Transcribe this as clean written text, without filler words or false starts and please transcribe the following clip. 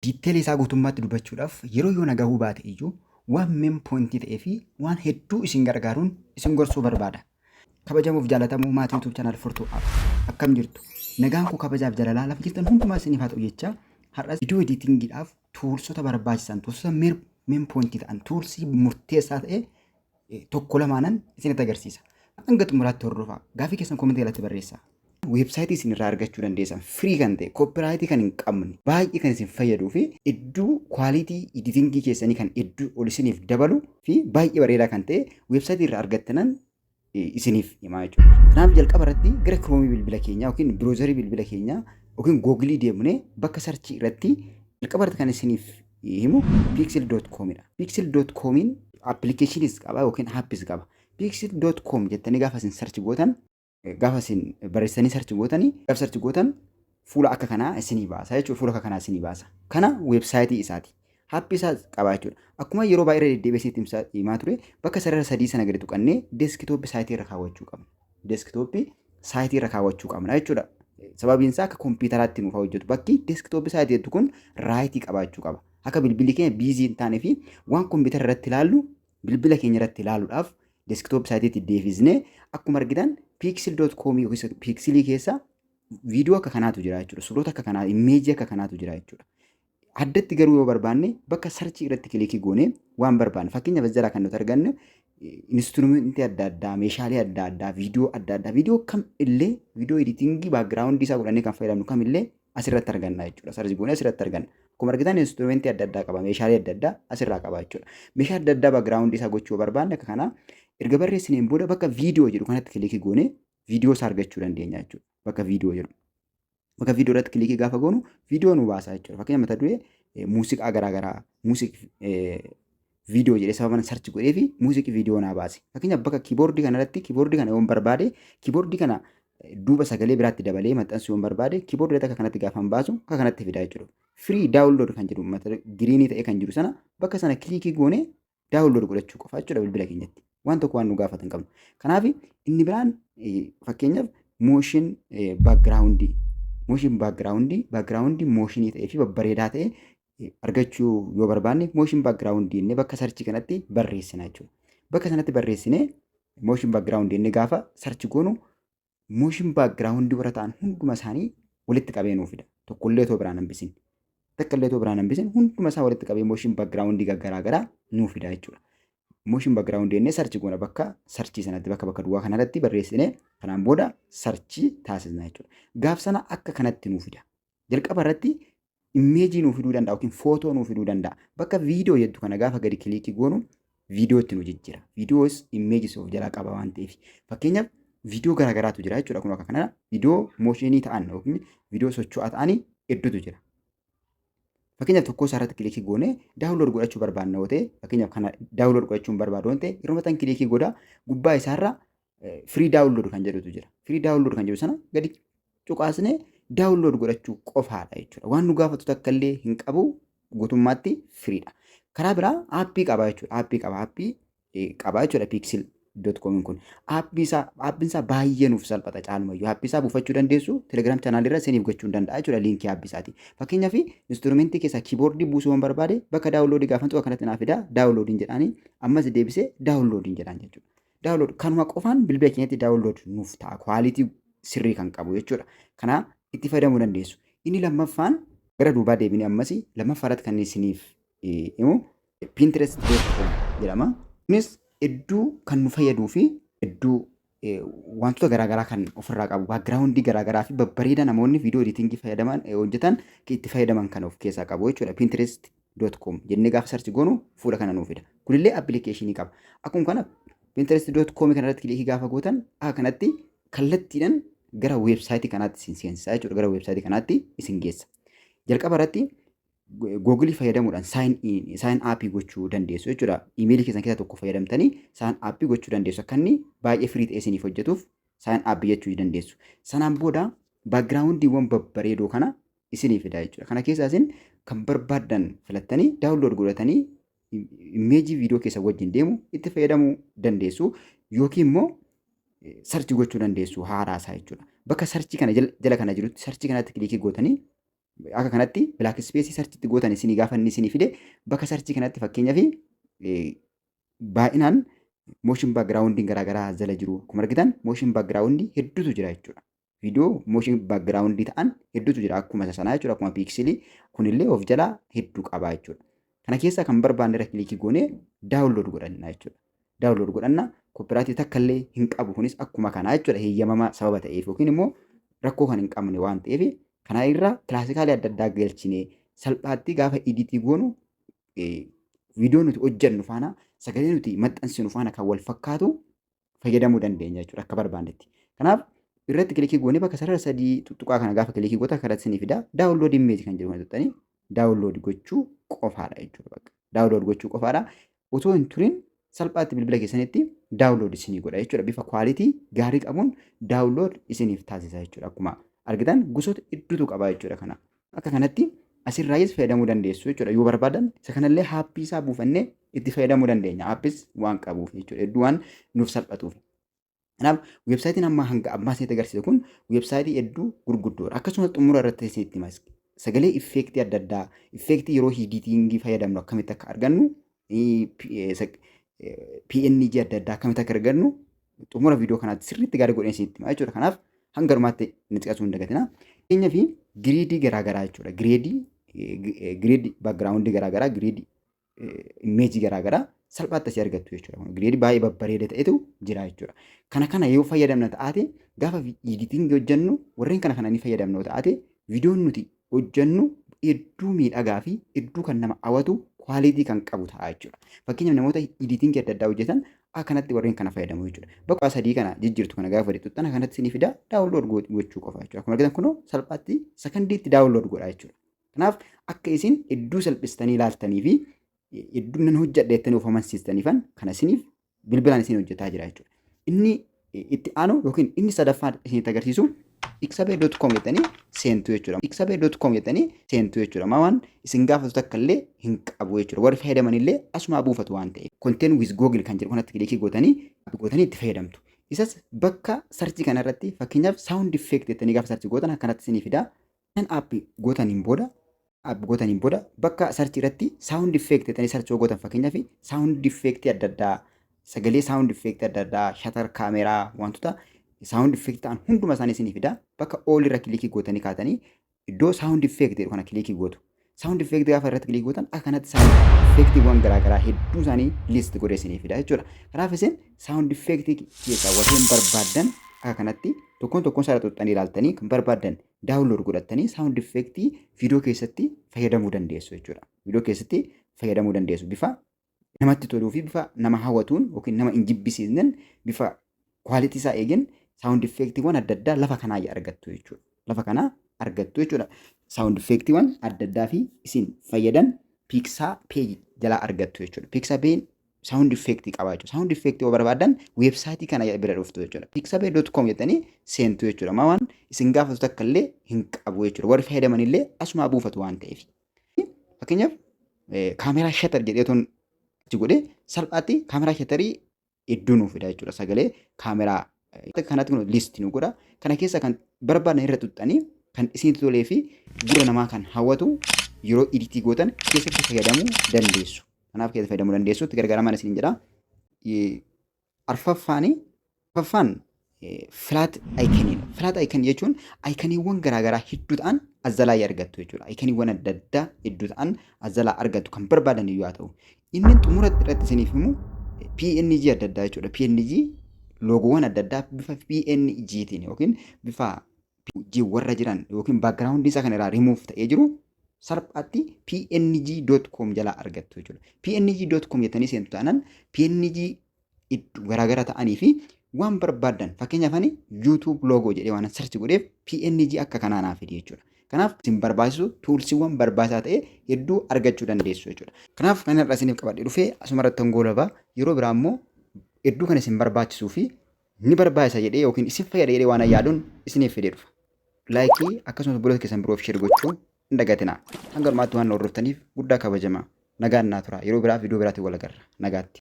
Diiteelii isaa guutummaatti dubbachuudhaaf yeroo yoo nagahuu baate iyyuu waan main pointii ta'ee fi waan hedduu isin gargaaruun isin gorsuu barbaada. Kabajamuuf jaalatamuu maatii YouTube channel furtuu akkam jirtu? Nagaan koo kabajaaf jaalalaa lafa jirtan hundumaa isiniif haa ta'u jechaa har'as viidiyoo editingiidhaaf tuulsota barbaachisan tuulsota main pointii ta'an tuulsii murteessaa ta'e tokko lamaanan isinitti agarsiisa. Hanga xumuraatti hordofaa. Gaafii keessan koomentii jalatti barreessaa. Weebsaayitii isin irraa argachuu dandeessan firii kan ta'e koopiraayitii kan hin qabne baay'ee kan isin fayyaduu fi iddoo kwaalitii editingii keessanii kan iddoo ol isiniif dabalu fi baay'ee bareedaa kan ta'e weebsaayitii irraa argattanan isiniif himaa jechuudha. Kanaaf jalqaba irratti gara kiroomii bilbila keenyaa yookiin biroozarii bilbila keenyaa yookiin googilii deemnee bakka sarchii irratti jalqaba irratti kan isiniif himu pixel.comidha. Pixel.comiin appilikeeshiniis qaba yookiin aappis qaba. Pixel.com jettanii gaafa isin sarchi gootan gaafa isin barreessanii sarchi gootanii gaafa sarchi gootan fuula akka kanaa isinii baasa jechuudha. Fuula akka kanaa isinii baasa. Kana weebsaayitii isaati. Aappii isaa qaba jechuudha. Akkuma yeroo baay'ee deddeebi'ee himaa ture bakka sarara sadii sana gadi tuqannee deeskitooppii saayitii irra kaawwachuu qabna. Deeskitooppii saayitii irra kaawwachuu qabna jechuudha. Sababiin isaa akka kompiitaraatti nuuf hojjetu bakki deeskitooppii saayitii jettu kun raayitii qabaachuu qaba. Akka bilbilli keenya biizii hin taanee fi waan kompiitara irratti ilaallu bilbila keenya irratti ilaaluudhaaf deeskitooppii saayitiitti deebisnee akkuma argitan pixel.com yookiin pixelii keessa viidiyoo akka kanaatu jira jechuudha. Suurota akka kanaa, imeejii akka kanaatu jira jechuudha. Addatti garuu yoo barbaanne bakka sarchii irratti kilikii goonee waan barbaanne fakkeenyaaf as jalaa kan nuti argannu instrumentii adda addaa, meeshaalee adda addaa, viidiyoo kam illee viidiyoo editingii baakgiraawundii isaa godhannee kan fayyadamnu kam illee asirratti arganna jechuudha. Sarchi goonee asirratti arganna. Akkuma argitan instrumentii adda addaa qaba, meeshaalee adda addaa asirraa qaba jechuudha. Meeshaa adda addaa baakgiraawundii isaa gochuu barbaanne akka kanaa erga barreessineen booda bakka viidiyoo jedhu kanatti kilikii goonee viidiyoo isaa argachuu dandeenya jechuudha. Bakka viidiyoo jedhu. Bakka viidiyoo irratti kilikii gaafa goonu viidiyoo nu baasa jechuudha. Fakkeenyaaf mata duree muuziqaa garaagaraa viidiyoo jedhee sababa sarchi godhee fi muuziqii viidiyoo naa baase. Fakkeenyaaf bakka kiiboordii kanarratti kiiboordii kana yoon barbaade kiiboordii kana duuba sagalee biraatti dabalee maxxansuu yoon barbaade kiiboordii akka kanatti gaafa baasu akka kanatti fidaa jechuudha. Firii daawunlood kan jedhu mata giriinii ta'e kan jiru sana bakka sana kilikii goonee daawunlood godhachuu qofa jechuudha bilbila keenyatti. Waan tokko waan nu gaafatan qabnu. Kanaaf inni biraan fakkeenyaaf mooshin baakgiraawundii mooshinii ta'ee fi babbareedaa ta'e argachuu yoo barbaanne mooshin baakgiraawundii inni bakka sarchii kanatti barreessina jechuudha. Bakka sanatti barreessinee mooshin baakgiraawundii inni gaafa sarchi goonu mooshin baakgiraawundii warra ta'an hunduma isaanii walitti qabee nuuf fida. Tokkollee otoo biraan hambisin. Takkallee otoo biraan hambisin hunduma isaa walitti qabee mooshin baakgiraawundii garaagaraa nuuf fida jechuudha. Mooshin baakgiraawundii inni sarchi goona bakka sarchii sanatti bakka duwwaa kanarratti barreessinee kanaan booda sarchii taasisna jechuudha. Gaaf sana akka kanatti nuuf fida. Jalqaba irratti imeejii nuuf fiduu danda'a yookiin footoo nuuf fiduu danda'a. Bakka viidiyoo jettu kana gaafa gadi kilikii goonu viidiyootti nu jijjiira. Viidiyoos imeejis of jalaa qaba waan ta'eef. Fakkeenyaaf viidiyoo garaagaraatu jira jechuudha. Kun akka kanaa viidiyoo mooshinii ta'an yookiin viidiyoo socho'aa ta'anii hedduutu jira. Fakkeenyaaf tokko isaarratti kilikii goonee daawunlood godhachuu barbaanna yoo ta'e fakkeenyaaf kana daawunlood godhachuu barbaadu yoo ta'e yeroo mataan kilikii godhaa gubbaa isaarra firii daawunlood kan jedhutu jira. Firii daawunlood kan jedhu sana gadi cuqaasnee daawunlood godhachuu qofaadha jechuudha. Waan nu gaafatu takka illee hin qabu guutummaatti firiidha. Karaa biraa aappii qaba jechuudha. Aappii qaba jechuudha pixel.com kun. Aappiin isaa baay'ee nuuf salphata caalumayyuu. Aappii isaa buufachuu dandeessu Telegram channel irra isiniif gochuu ni danda'a jechuudha liinkii aappii isaati. Fakkeenyaaf instrumentii keessaa kiiboordii buusuu waan barbaade bakka daawunloodii gaafantu akkanatti naaf fidaa daawunloodiin jedhaanii ammas deebisee daawunloodiin jedhaan jechuudha. Daawunlood kanuma qofaan bilbila keenyatti daawunlood nuuf ta'a kwaalitii sirrii kan qabu jechuudha. Kana itti fayyadamuu dandeessu. Inni lammaffaan gara duubaa deebinee ammas lammaffaarratti kan isiniif himu pinterest.com jedhama. Kunis hedduu kan nu fayyaduu fi hedduu wantoota garaagaraa kan ofirraa qabu baakgiraawundii garaagaraa fi babbareeda namoonni viidiyoo editingii fayyadaman hojjetan itti fayyadaman kan of keessaa qabu jechuudha. Pinterest.com jennee gaafa sarchi goonu fuula kana nuuf fida. Kunillee appilikeeshinii qaba. Akkuma kana Pinterest.com kanarratti kilikii gaafa gootan akka kanatti kallattiidhaan gara weebsaayitii kanaatti isin seensisaa jechuudha. Gara weebsaayitii kanaatti isin geessa. Jalqaba irratti googilii fayyadamuudhaan saayin aappii gochuu dandeessu jechuudha. Imeelii keessan keessaa tokko fayyadamtanii saayin aappii gochuu dandeessu. Akka inni baay'ee firii ta'ee isiniif hojjetuuf saayin aappii jechuu dandeessu. Sanaan booda baakgiraawundiiwwan babbareedoo kana isiniif fida jechuudha. Kana keessaa isin kan barbaadan filattanii daawunlood godhatanii imeejii viidiyoo keessa wajjin deemu itti fayyadamuu dandeessu. Yookiin immoo sarchi gochuu dandeessu haaraasaa jechuudha. Bakka sarchi kana jala kana jirutti sarchi kanatti kilikii gootanii akka kanatti black space sarchitti gootan isinii gaafa inni isinii fide bakka sarchii kanatti fakkeenyaaf baay'inaan motion backgrounding garaagaraa jala jiru. Akkuma argitan motion background hedduutu jira jechuudha. Viidiyoo motion background ta'an hedduutu jira akkuma isa sanaa jechuudha. Akkuma piiksilii kunillee of jalaa hedduu qaba jechuudha. Kana keessaa kan barbaanne irra kilikii goonee daawunlood godhanna jechuudha. Daawunlood godhanna koopiraatii takka illee hin qabu kunis akkuma kanaa jechuudha. Heeyyamamaa sababa ta'eef yookiin immoo rakkoo kan hin qabne waan ta'eef kana irra kilaasikaalee adda addaa galchine salphaatti gaafa editii goonu viidiyoo nuti hojjennu faana sagalee nuti maxxansinu faana kan wal fakkaatu fayyadamuu dandeenya jechuudha akka barbaannetti. Kanaaf irratti kilikii goonee bakka sarara sadii tuttuqaa kana gaafa kilikii goota karatti isinii fida daawunlood imeeji kan jedhu kana tuttanii daawunlood gochuu qofaadha jechuudha. Bakka daawunlood gochuu qofaadha. Otoo hin turin salphaatti bilbila keessanitti daawunlood isinii godha jechuudha. Bifa kwaalitii gaarii qabuun daawunlood isiniif taasisa jechuudha. Akkuma argitan gosoota hedduutu qaba jechuudha. Kana akka kanatti asirraayis fayyadamuu dandeessu jechuudha. Yoo barbaadan isa kanallee haappii isaa buufannee itti fayyadamuu dandeenya. Haappis waan qabuuf jechuudha. Hedduu waan nuuf salphatuuf. Kanaaf weebsaayitiin amma hanga ammaa isinitti agarsiise kun weebsaayitii hedduu gurguddoodha. Akkasumas xumura irratti isinitti himas. Sagalee effeektii adda addaa, effeektii yeroo editingii fayyadamnu akkamitti akka argannu, PNG adda addaa akkamitti akka argannu xumura viidiyoo kanaatti sirriitti gaarii godheen isinitti hima jechuudha. Kanaaf hanga dhumaatti nuti qasuu hin dagatina. Fakkeenyaaf giriidii garaagaraa jechuudha. Giriidii baakgiraawundii garaagaraa, giriidii imeejii garaagaraa salphaatti asii argattu jechuudha. Giriidii baay'ee babbareeda ta'etu jira jechuudha. Kana yoo fayyadamna taate gaafa editingii hojjennu warreen kana ni fayyadamnu taate viidiyoon nuti hojjennu hedduu miidhagaa fi hedduu kan nama hawwatu kwaalitii kan qabu ta'a jechuudha. Fakkeenyaaf namoota editingii adda addaa hojjetan akkanatti warreen kana fayyadamu jechuudha. Bakka sadii kana jijjiirtu kana gaafa fudhattan akkanatti isinii fida daawunlood gochuu qofa jechuudha. Akkuma argitan kunoo salphaatti sekandiitti daawunlood godha jechuudha. Kanaaf akka isin hedduu salphistanii ilaaltanii fi hedduu nan hojjedha jettanii of amansiistaniifan kana isiniif bilbilaan isin hojjetaa jira jechuudha. Inni itti aanu yookiin inni sadaffaan isinitti agarsiisu ixabee.com jettanii seentu jechuudha. Ixabee.com jettanii seentu jechuudha. Waan isin gaafatu takka illee hin qabu jechuudha. Warri fayyadaman illee asuma buufatu waan ta'eef. Content with Google kan jedhu kanatti kilikii gootanii itti fayyadamtu. Isas bakka sarchii kana irratti fakkeenyaaf sound effect jettanii gaafa sarchii gootan akkanatti isinii fida. Kan aappii gootaniin booda bakka sarchii irratti sound effect jettanii sarchii gootan fakkeenyaaf sound effect adda addaa sagalee sound effect adda addaa shutter kaameraa wantoota sound effect ta'an hunduma isaanii isinii fida. Bakka all irra kilikii gootanii kaatanii iddoo sound effect jedhu kana kilikii gootu. Sound effect gaafa irratti kilikii gootan akkanatti sound effectiiwwan garaagaraa hedduu isaanii list godhee isinii fida jechuudha. Kanaaf isin sound effect keessaa warreen barbaadan akka kanatti tokkoon isaa xuxxanii ilaaltanii kan barbaadan daawunlood godhattanii sound effect viidiyoo keessatti fayyadamuu dandeessu jechuudha. Viidiyoo keessatti fayyadamuu dandeessu bifa namatti toluu fi bifa nama hawwatuun yookiin nama hin jibbisiisnen bifa kwaalitii isaa eegeen sound effectiiwwan adda addaa lafa kanaa argattu jechuudha. Lafa kanaa argattu jechuudha. Sound effectiiwwan adda addaa fi isin fayyadan Pixabay jalaa argattu jechuudha. Pixabay sound effect qaba jechuudha. Sound effect yoo barbaadan weebsaayitii kana bira dhuftu jechuudha. Pixabay.com jettanii seentu jechuudha. Waan isin gaafatu takka illee hin qabu jechuudha. Warri fayyadaman illee asuma buufatu waan ta'eef. Fakkeenyaaf kaameraa shutter jedheetuun achi godhee salphaatti kaameraa shutterii hedduu nuuf fida jechuudha. Sagalee kaameraa kanatti kun listi nu godha. Kana keessa kan barbaadan irra xuxxanii kan isin tolee fi gurra namaa kan hawwatu yeroo editii gootan keessatti fayyadamuu dandeessu. Kanaaf keessatti fayyadamuu dandeessu. Itti gargaaramaan isin jedha. Arfaffaan flat iconiidha. Flat icon jechuun iconiiwwan garaagaraa hedduu ta'an as jalaa argattu jechuudha. Iconiiwwan adda addaa hedduu ta'an as jalaa argattu kan barbaadan iyyuu haa ta'u. Inni xumura irratti isiniif himu PNG adda addaa jechuudha. PNG loogoowwan adda addaa bifa PNGtiin yookiin bifa PNG warra jiran yookiin baakgiraawundii isaa kan irraa remove ta'ee jiru salphaatti png.com jalaa argattu jechuudha. png.com jettanii seentu ta'anan PNG garaagara ta'anii fi waan barbaadan fakkeenyaaf ani YouTube logo jedhee waan sarchi godheef PNG akka kanaa naaf fide jechuudha. Kanaaf isin barbaachisu tuulsiiwwan barbaachisaa ta'e hedduu argachuu dandeessu jechuudha. Kanaaf kan irraa isiniif qabadhee dhufee asuma irratti goolabaa yeroo biraa immoo hedduu kan isin barbaachisuu fi ni barbaachisa jedhee yookiin isin fayyada jedhee waan yaaduun isiniif fidee dhufa. Laayikii akkasumas buloota keessan biroof share gochuu hin dagatinaa. Hanga dhumaatti waan hordoftaniif guddaa kabajamaa. Nagaan naa tura. Yeroo biraa viidiyoo biraatiin wal agarra. Nagaatti.